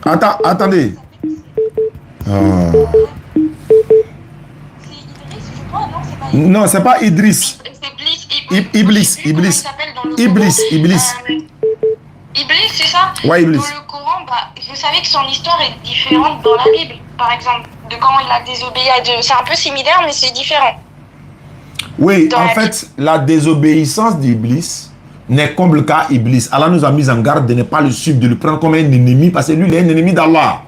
Attends, attendez. Non, c'est pas Idriss. Iblis. Iblis. Iblis, c'est ça? Ouais, Iblis. Dans le Coran, vous savez que son histoire est différente dans la Bible, par exemple, de quand il a désobéi à Dieu. C'est un peu similaire, mais c'est différent. Oui, en fait, la désobéissance d'Iblis n'est comme le cas Iblis. Allah nous a mis en garde de ne pas le suivre, de le prendre comme un ennemi, parce que lui, il est un ennemi d'Allah.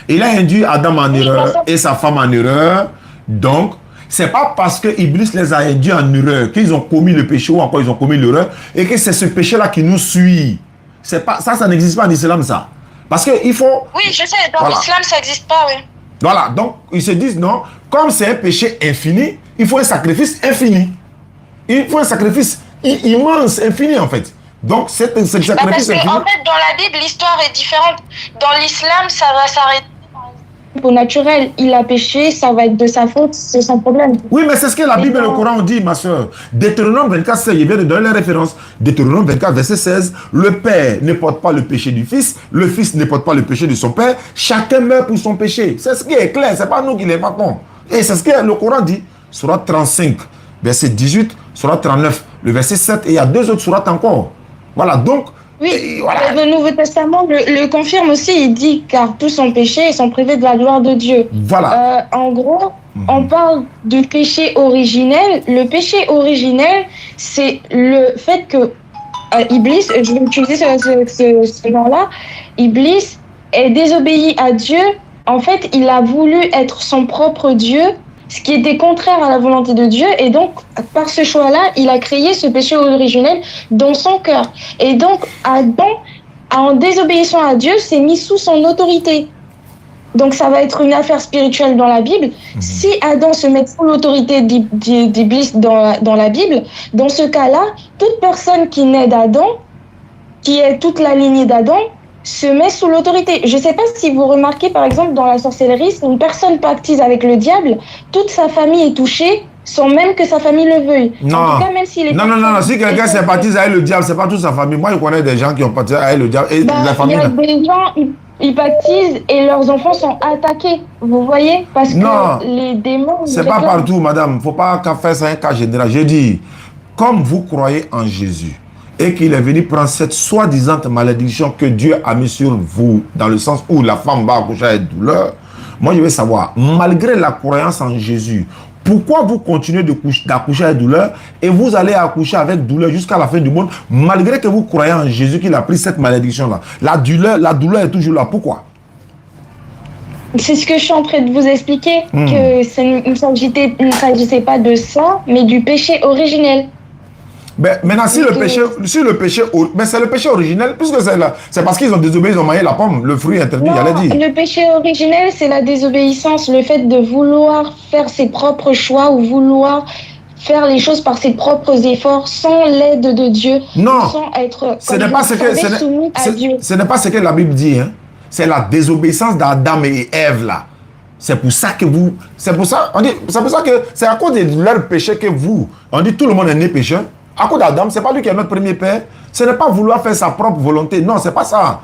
Il a induit Adam en erreur et sa femme en erreur. Donc, c'est pas parce que Iblis les a induits en erreur qu'ils ont commis le péché ou encore ils ont commis l'erreur et que c'est ce péché-là qui nous suit. C'est pas, ça n'existe pas en islam, ça. Parce qu'il faut... Oui, je sais, dans l'islam, ça n'existe pas, oui. Voilà, donc ils se disent non, comme c'est un péché infini, il faut un sacrifice infini. Il faut un sacrifice immense, infini en fait. Donc c'est un sacrifice parce que, infini. en fait, dans la Bible, l'histoire est différente. Dans l'islam, ça va s'arrêter. Au naturel, il a péché, ça va être de sa faute, c'est son problème. Oui, mais c'est ce que la Bible et le Coran ont dit, ma soeur. Deutéronome 24, 16, je viens de donner les références. Deutéronome 24, verset 16, le père ne porte pas le péché du fils, le fils ne porte pas le péché de son père, chacun meurt pour son péché. C'est ce qui est clair, c'est pas nous qui l'inventons. Et c'est ce que le Coran dit. Surat 35, verset 18, surat 39, le verset 7, et il y a deux autres sourates encore. Voilà, donc... Oui, voilà. Le Nouveau Testament le confirme aussi, il dit car tous ont péché et sont privés de la gloire de Dieu. Voilà. En gros, on parle du péché originel. Le péché originel, c'est le fait que Iblis, je vais utiliser ce nom-là, Iblis est désobéi à Dieu. En fait, il a voulu être son propre Dieu, ce qui était contraire à la volonté de Dieu, et donc par ce choix-là, il a créé ce péché originel dans son cœur. Et donc Adam, en désobéissant à Dieu, s'est mis sous son autorité. Donc ça va être une affaire spirituelle dans la Bible. Si Adam se met sous l'autorité d'Iblis dans la Bible, dans ce cas-là, toute personne qui naît d'Adam, qui est toute la lignée d'Adam, se met sous l'autorité. Je ne sais pas si vous remarquez, par exemple, dans la sorcellerie, si une personne pactise avec le diable, toute sa famille est touchée, sans même que sa famille le veuille. Non, en tout cas, même s'il est non, si quelqu'un sympathise avec le diable, c'est pas toute sa famille. Moi, je connais des gens qui ont pactisé avec le diable et la famille... Il y a des gens, ils pactisent et leurs enfants sont attaqués, vous voyez? Parce que les démons... C'est pas partout, madame. Il ne faut pas faire ça un cas général. Je dis, comme vous croyez en Jésus, et qu'il est venu prendre cette soi-disant malédiction que Dieu a mis sur vous, dans le sens où la femme va accoucher avec douleur, moi je veux savoir, malgré la croyance en Jésus, pourquoi vous continuez d'accoucher avec douleur et vous allez accoucher avec douleur jusqu'à la fin du monde, malgré que vous croyez en Jésus qu'il a pris cette malédiction-là? La douleur est toujours là. Pourquoi? C'est ce que je suis en train de vous expliquer, que il ne s'agissait pas de ça, mais du péché originel. Ben, maintenant, si le péché, mais c'est le péché originel, puisque c'est parce qu'ils ont désobéi, ils ont mangé la pomme, le fruit interdit, j'allais dire. Le péché originel, c'est la désobéissance, le fait de vouloir faire ses propres choix ou vouloir faire les choses par ses propres efforts, sans l'aide de Dieu, sans être soumis à Dieu. Ce n'est pas ce que la Bible dit, hein. C'est la désobéissance d'Adam et Ève, là. C'est pour ça que vous... C'est pour ça que c'est à cause de leur péché que vous... On dit tout le monde est né pécheur. À cause d'Adam, c'est pas lui qui est notre premier père. Ce n'est pas vouloir faire sa propre volonté. Non, c'est pas ça.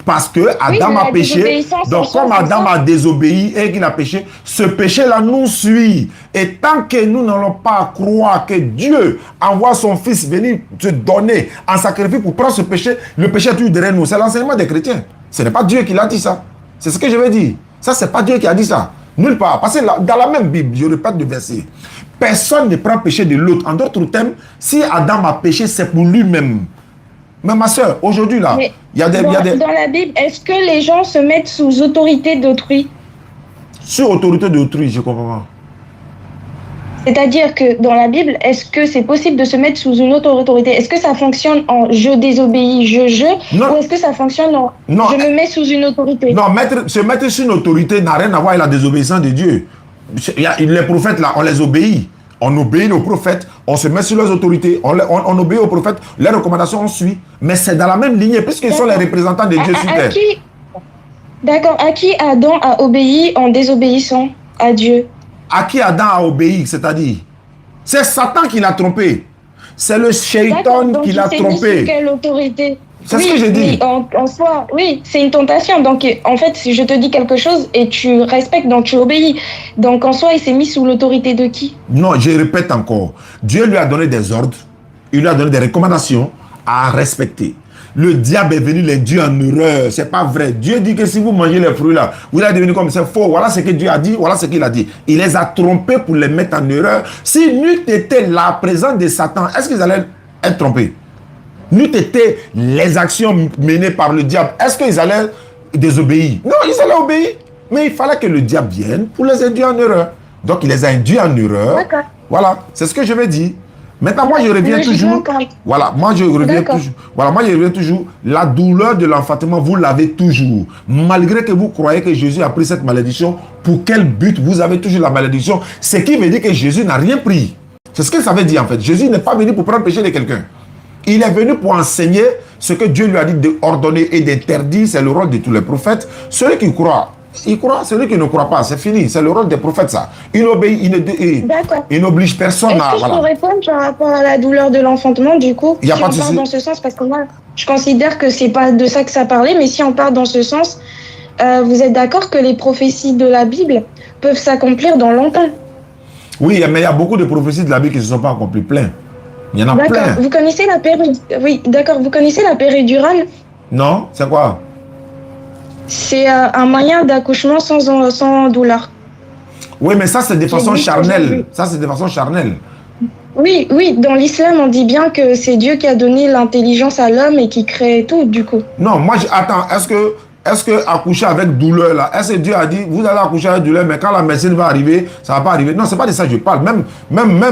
Parce que Adam a péché. Donc, comme Adam a désobéi et qu'il a péché, ce péché-là nous suit. Et tant que nous n'allons pas croire que Dieu envoie son fils venir se donner en sacrifice pour prendre ce péché, le péché est toujours derrière nous. C'est l'enseignement des chrétiens. Ce n'est pas Dieu qui l'a dit ça. C'est ce que je veux dire. Ça, c'est pas Dieu qui a dit ça. Nulle part. Parce que dans la même Bible, je répète le verset. Personne ne prend péché de l'autre. En d'autres termes, si Adam a péché, c'est pour lui-même. Mais ma soeur, aujourd'hui, là, il y a des... Dans la Bible, est-ce que les gens se mettent sous autorité d'autrui? Sur autorité d'autrui, je comprends pas. C'est-à-dire que dans la Bible, est-ce que c'est possible de se mettre sous une autre autorité? Est-ce que ça fonctionne en je désobéis, ou est-ce que ça fonctionne en je me mets sous une autorité? Non, se mettre sous une autorité n'a rien à voir avec la désobéissance de Dieu. Les prophètes, là, on les obéit. On obéit aux prophètes, on se met sur leurs autorités, on obéit aux prophètes, les recommandations, on suit. Mais c'est dans la même lignée, puisqu'ils sont les représentants de Dieu sur terre. D'accord. À qui Adam a obéi en désobéissant à Dieu? À qui Adam a obéi, c'est-à-dire? C'est Satan qui l'a trompé. C'est le shaitan qui l'a trompé. Sous quelle autorité? C'est ce que j'ai dit. En soi, oui, c'est une tentation. Donc, en fait, si je te dis quelque chose et tu respectes, donc tu obéis. Donc, en soi, il s'est mis sous l'autorité de qui? Non, je répète encore. Dieu lui a donné des ordres, il lui a donné des recommandations à respecter. Le diable est venu l'induire en erreur. C'est pas vrai. Dieu dit que si vous mangez les fruits là, vous allez devenir comme c'est faux. Voilà ce que Dieu a dit, voilà ce qu'il a dit. Il les a trompés pour les mettre en erreur. Si n'eût été la présence de Satan, est-ce qu'ils allaient être trompés? N'eût été les actions menées par le diable, est-ce qu'ils allaient désobéir? Non, ils allaient obéir. Mais il fallait que le diable vienne pour les induire en erreur. Donc il les a induits en erreur. Voilà, c'est ce que je vais dire. Maintenant, moi, je reviens toujours. Voilà, moi, je reviens toujours. Voilà, moi, je reviens toujours. La douleur de l'enfantement, vous l'avez toujours. Malgré que vous croyez que Jésus a pris cette malédiction, pour quel but vous avez toujours la malédiction? Ce qui veut dire que Jésus n'a rien pris. C'est ce que ça veut dire, en fait. Jésus n'est pas venu pour prendre le péché de quelqu'un. Il est venu pour enseigner ce que Dieu lui a dit d'ordonner et d'interdire. C'est le rôle de tous les prophètes. Celui qui croit, il croit. Celui qui ne croit pas, c'est fini. C'est le rôle des prophètes, ça. Il obéit, il n'oblige personne à... Est-ce que je peux répondre par rapport à la douleur de l'enfantement, du coup? Il n'y a pas de souci. souci. Dans ce sens, parce que moi, je considère que c'est pas de ça que ça parlait, mais si on part dans ce sens, vous êtes d'accord que les prophéties de la Bible peuvent s'accomplir dans longtemps? Oui, mais il y a beaucoup de prophéties de la Bible qui ne se sont pas accomplies, plein. Il y en a plein. Vous connaissez la Oui, d'accord. Vous connaissez la péridurale? Non, c'est quoi? C'est un moyen d'accouchement sans douleur. Oui, mais ça, c'est de façon charnelle. Ça, c'est de façon charnelle. Oui, dans l'islam, on dit bien que c'est Dieu qui a donné l'intelligence à l'homme et qui crée tout, du coup. Non, moi, attends, est-ce que accoucher avec douleur, là, est-ce que Dieu a dit, vous allez accoucher avec douleur, mais quand la médecine va arriver, ça ne va pas arriver? Non, c'est pas de ça que je parle. Même,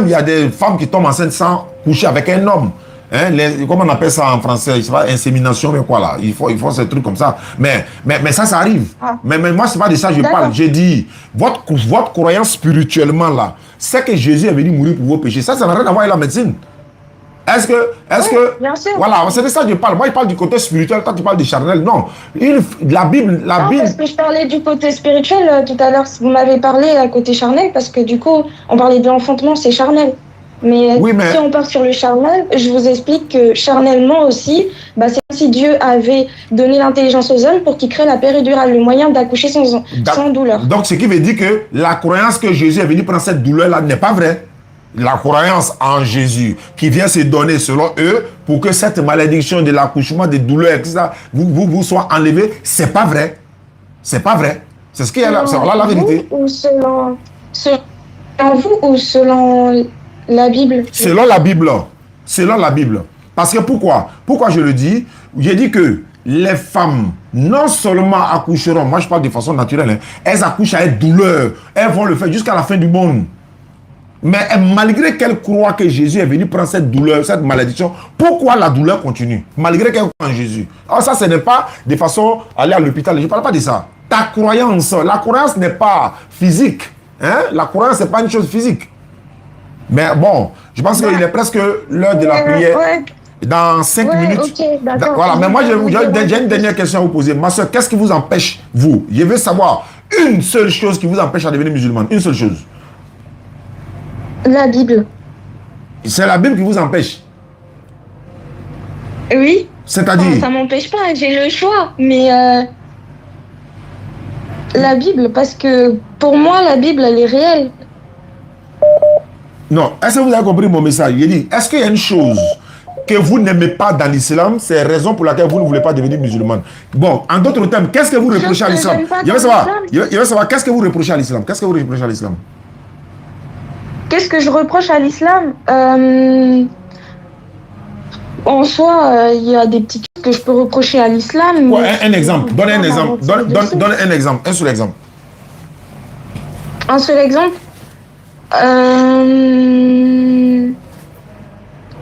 il y a des femmes qui tombent enceintes sans coucher avec un homme. Hein, comment on appelle ça en français? Je sais pas, insémination, mais quoi là? Il faut ces trucs comme ça. Mais ça arrive. Mais moi, c'est pas de ça que je parle. J'ai dit, votre croyance spirituellement là, c'est que Jésus est venu mourir pour vos péchés. Ça n'a rien à voir avec la médecine. Est-ce que bien sûr. Voilà, c'est de ça que je parle. Moi, je parle du côté spirituel, toi, tu parles du charnel. Non. La Bible. Parce que je parlais du côté spirituel tout à l'heure. Vous m'avez parlé à côté charnel, parce que du coup, on parlait de l'enfantement, c'est charnel. Mais si on part sur le charnel, je vous explique que charnellement aussi, c'est comme si Dieu avait donné l'intelligence aux hommes pour qu'ils créent la péridurale, le moyen d'accoucher sans douleur. Donc, ce qui veut dire que la croyance que Jésus est venu prendre cette douleur-là n'est pas vraie. La croyance en Jésus qui vient se donner selon eux pour que cette malédiction de l'accouchement, des douleurs, etc., vous soit enlevée, c'est pas vrai. C'est pas vrai. C'est ce qu'il y a là. C'est là la vérité. Selon vous ou selon la Bible? Selon la Bible. Selon la Bible. Parce que pourquoi? Pourquoi je le dis? J'ai dit que les femmes, non seulement accoucheront, moi je parle de façon naturelle, hein, elles accouchent avec douleur. Elles vont le faire jusqu'à la fin du monde. Mais malgré qu'elle croit que Jésus est venu prendre cette douleur, cette malédiction, pourquoi la douleur continue? Malgré qu'elle croit en Jésus. Alors ça, ce n'est pas de façon à aller à l'hôpital. Je ne parle pas de ça. Ta croyance, la croyance n'est pas physique. Hein? La croyance, ce n'est pas une chose physique. Mais bon, je pense qu'il est presque l'heure de la prière. Dans 5 minutes. Okay, voilà, mais moi, j'ai une dernière question à vous poser. Ma soeur, qu'est-ce qui vous empêche, vous? Je veux savoir une seule chose qui vous empêche à devenir musulmane. Une seule chose. La Bible. C'est la Bible qui vous empêche? Oui. C'est-à-dire? Ça m'empêche pas, j'ai le choix. Mais la Bible, parce que pour moi, la Bible, elle est réelle. Non, est-ce que vous avez compris mon message? Il dit, est-ce qu'il y a une chose que vous n'aimez pas dans l'islam? C'est la raison pour laquelle vous ne voulez pas devenir musulmane. Bon, en d'autres termes, qu'est-ce que vous reprochez à l'islam? Je veux savoir, qu'est-ce que vous reprochez à l'islam? Qu'est-ce que vous reprochez à l'islam? Qu'est-ce que je reproche à l'islam? En soi, il y a des petites choses que je peux reprocher à l'islam. Ouais, un exemple. Donne un exemple. Donne un exemple. Un seul exemple. Un seul exemple?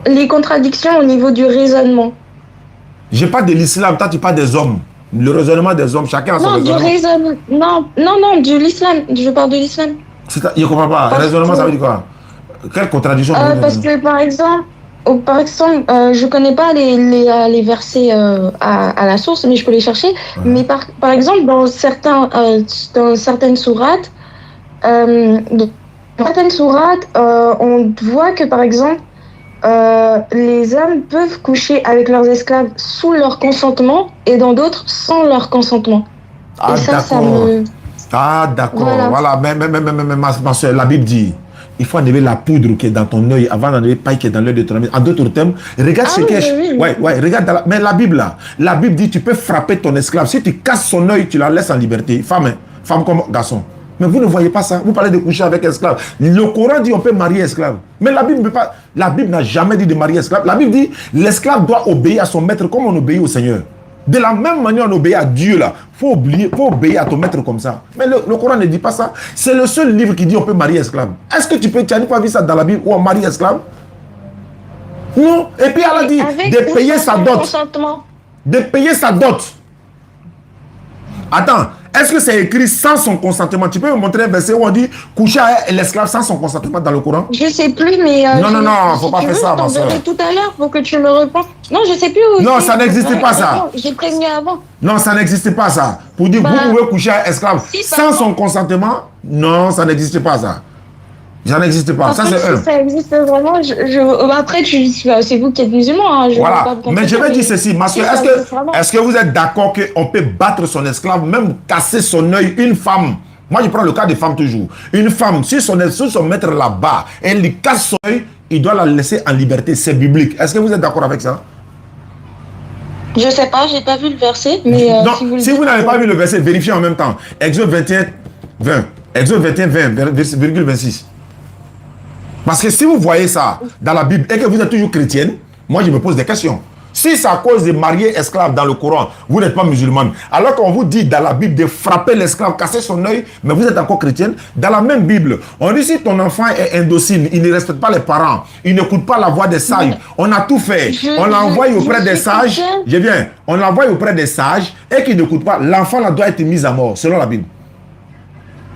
Les contradictions au niveau du raisonnement. Je parle de l'islam, toi tu parles des hommes. Le raisonnement des hommes, chacun a son raisonnement. Non, de l'islam. Je parle de l'islam. Je ne comprends pas. Raisonnement, ça veut dire quoi? Quelle contradiction? Parce que par exemple, je connais pas les versets à la source, mais je peux les chercher. Mais par exemple, dans certaines sourates, on voit que par exemple, les hommes peuvent coucher avec leurs esclaves sous leur consentement et dans d'autres sans leur consentement. Ah, et ça d'accord. me... Ah, d'accord. Voilà. Voilà. Mais ma soeur, la Bible dit, il faut enlever la poudre qui est dans ton œil avant d'enlever paille qui est dans l'œil de ton ami. En d'autres termes, regarde ce qui est... oui. Ouais, regarde. Mais la Bible, là, la Bible dit, tu peux frapper ton esclave. Si tu casses son œil, tu la laisses en liberté. Femme comme garçon. Mais vous ne voyez pas ça. Vous parlez de coucher avec esclave. Le Coran dit on peut marier esclave. Mais la Bible ne peut pas. La Bible n'a jamais dit de marier esclave. La Bible dit l'esclave doit obéir à son maître comme on obéit au Seigneur. De la même manière on obéit à Dieu là. Faut obéir à ton maître comme ça. Mais le Coran ne dit pas ça. C'est le seul livre qui dit on peut marier esclave. Est-ce que tu n'as pas vu ça dans la Bible où on marie esclave? Non. Et puis elle a dit de payer sa dot. De payer sa dot. Attends. Est-ce que c'est écrit sans son consentement? Tu peux me montrer un verset où on dit coucher avec l'esclave sans son consentement dans le Coran? Je sais plus, mais... non, faut pas faire ça, ma soeur. Je tout à l'heure pour que tu me répondes. Non, je sais plus où. Non, ça n'existe pas, ça. J'ai prévenu avant. Non, ça n'existe pas, ça. Pour dire vous pouvez coucher avec esclave sans son consentement? Non, ça n'existe pas, ça. Ça n'existe pas. Ça, c'est si ça existe vraiment, après, c'est vous qui êtes musulman. Hein, voilà. Mais je vais dire ceci, ma soeur, est-ce que vous êtes d'accord qu'on peut battre son esclave, même casser son œil, une femme? Moi, je prends le cas des femmes toujours. Une femme, si son maître là-bas, elle lui casse son œil, il doit la laisser en liberté. C'est biblique. Est-ce que vous êtes d'accord avec ça? Je sais pas, j'ai pas vu le verset. Mais non, si vous n'avez pas vu le verset, vérifiez en même temps. Exode 21, 20. Exode 21, 20, virgule 26. Parce que si vous voyez ça dans la Bible et que vous êtes toujours chrétienne, moi je me pose des questions. Si c'est à cause de marier esclave dans le Coran, vous n'êtes pas musulmane, alors qu'on vous dit dans la Bible de frapper l'esclave, casser son œil, mais vous êtes encore chrétienne, dans la même Bible, on dit si ton enfant est indocile, il ne respecte pas les parents, il n'écoute pas la voix des sages, on a tout fait, on l'envoie auprès des sages, on l'envoie auprès des sages et qu'il n'écoute pas, l'enfant là doit être mis à mort, selon la Bible.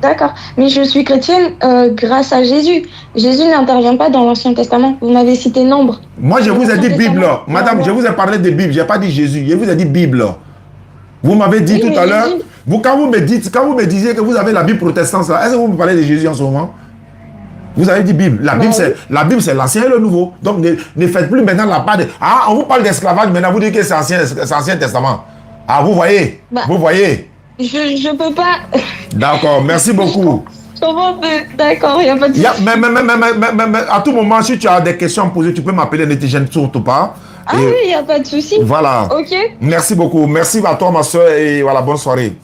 D'accord, mais je suis chrétienne grâce à Jésus. Jésus n'intervient pas dans l'Ancien Testament. Vous m'avez cité Nombre. Moi, je vous ai dit Bible. Madame, je vous ai parlé de Bible. Je n'ai pas dit Jésus. Je vous ai dit Bible. Vous m'avez dit tout à l'heure. Quand vous me disiez que vous avez la Bible protestante, est-ce que vous me parlez de Jésus en ce moment? Vous avez dit Bible. La Bible, c'est l'Ancien et le Nouveau. Donc, ne faites plus maintenant la part de... Ah, on vous parle d'esclavage, maintenant vous dites que c'est Ancien Testament. Ah, vous voyez? Vous voyez? Je peux pas... D'accord, merci beaucoup. D'accord, il n'y a pas de souci. Mais à tout moment, si tu as des questions à poser, tu peux m'appeler, ne te gêne surtout pas. Ah oui, il n'y a pas de souci. Voilà. Ok. Merci beaucoup. Merci à toi, ma soeur, et voilà, bonne soirée.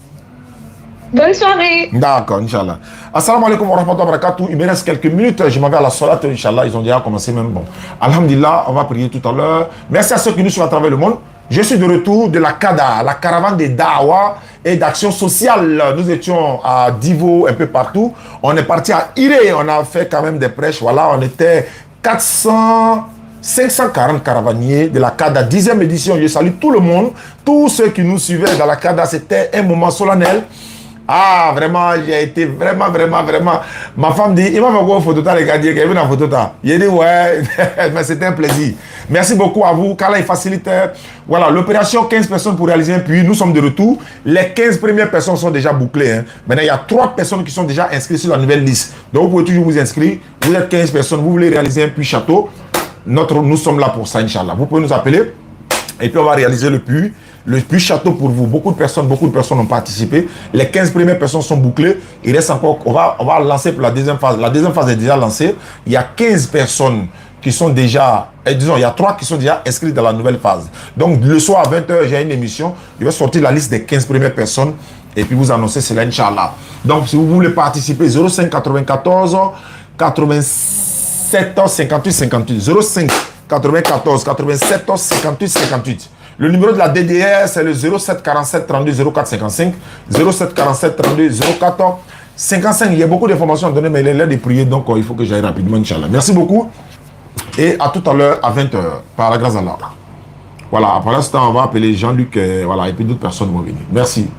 Bonne soirée. D'accord, Inch'Allah. Assalamu alaikum wa rahmatullahi wa barakatuh. Il me reste quelques minutes. Je m'en vais à la salat, Inch'Allah. Ils ont déjà commencé même. Bon. Alhamdulillah, on va prier tout à l'heure. Merci à ceux qui nous suivent à travers le monde. Je suis de retour de la CADA, la caravane des Dawa et d'action sociale. Nous étions à Divo, un peu partout. On est parti à Iré, on a fait quand même des prêches. Voilà, on était 540 caravaniers de la CADA, 10e édition. Je salue tout le monde, tous ceux qui nous suivaient dans la CADA. C'était un moment solennel. Ah, vraiment, j'ai été vraiment. Ma femme dit, il m'a fait quoi photo, les gars, il y a une photo. J'ai dit, ouais, mais c'était un plaisir. Merci beaucoup à vous. Kala, il facilite. Voilà, l'opération 15 personnes pour réaliser un puits. Nous sommes de retour. Les 15 premières personnes sont déjà bouclées. Hein. Maintenant, il y a 3 personnes qui sont déjà inscrites sur la nouvelle liste. Donc, vous pouvez toujours vous inscrire. Vous êtes 15 personnes, vous voulez réaliser un puits château. Nous sommes là pour ça, Inch'Allah. Vous pouvez nous appeler. Et puis, on va réaliser le puits. Le puits château pour vous. Beaucoup de personnes ont participé. Les 15 premières personnes sont bouclées. Il reste encore, on va lancer pour la deuxième phase. La deuxième phase est déjà lancée. Il y a 15 personnes qui sont déjà, disons, il y a 3 qui sont déjà inscrites dans la nouvelle phase. Donc, le soir à 20h, j'ai une émission. Je vais sortir la liste des 15 premières personnes et puis vous annoncer cela, Inch'Allah. Donc, si vous voulez participer, 05 94 87 58 58. 05 94 87 58 58. Le numéro de la DDR, c'est le 07 47 32 04 55. 07 47 32 04 55. Il y a beaucoup d'informations à donner, mais il est l'heure de prier, donc il faut que j'aille rapidement, Inch'Allah. Merci beaucoup. Et à tout à l'heure, à 20h, par la grâce d'Allah. Voilà, pour l'instant, on va appeler Jean-Luc, voilà, et puis d'autres personnes vont venir. Merci.